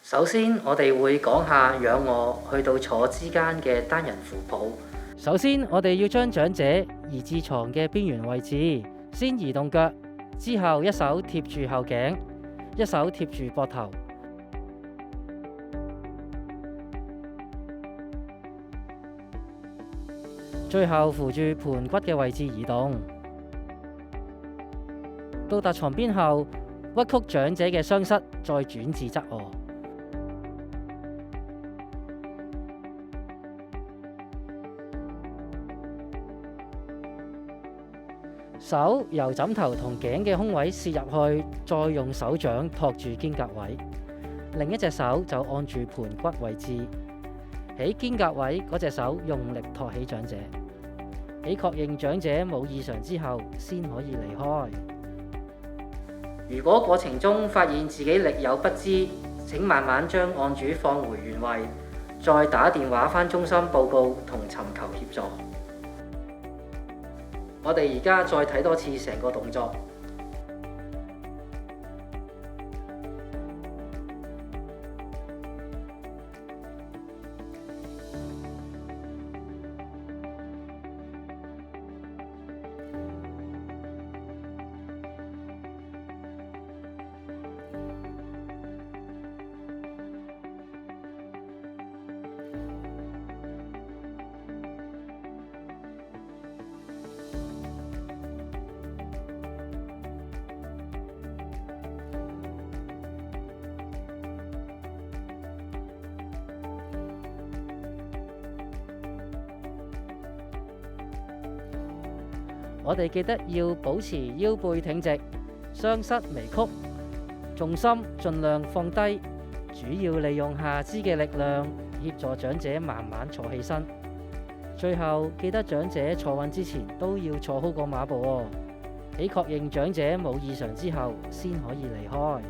首先，我哋會講下仰卧去到坐之間嘅單人扶抱。首先，我哋要將長者移至床嘅邊緣位置，先移動腳，之後一手貼住後頸，一手貼住膊頭，最後扶住盤骨嘅位置移動。到達床邊後，屈曲長者嘅雙膝，再轉至側卧。手由枕頭同頸嘅空位攝入去，再用手掌托住肩胛位，另一隻手就按住盤骨位置。喺肩胛位嗰隻手用力托起長者，喺確認長者冇異常之後，先可以離開。如果過程中發現自己力有不支，請慢慢將案主放回原位，再打電話返中心報告同尋求協助。我哋而家再睇多次成個動作。我哋記得要保持腰背挺直，雙膝微曲，重心盡量放低，主要利用下肢嘅力量協助長者慢慢坐起身。最後記得長者坐穩之前都要坐好個馬步喎。喺確認長者冇異常之後，先可以離開。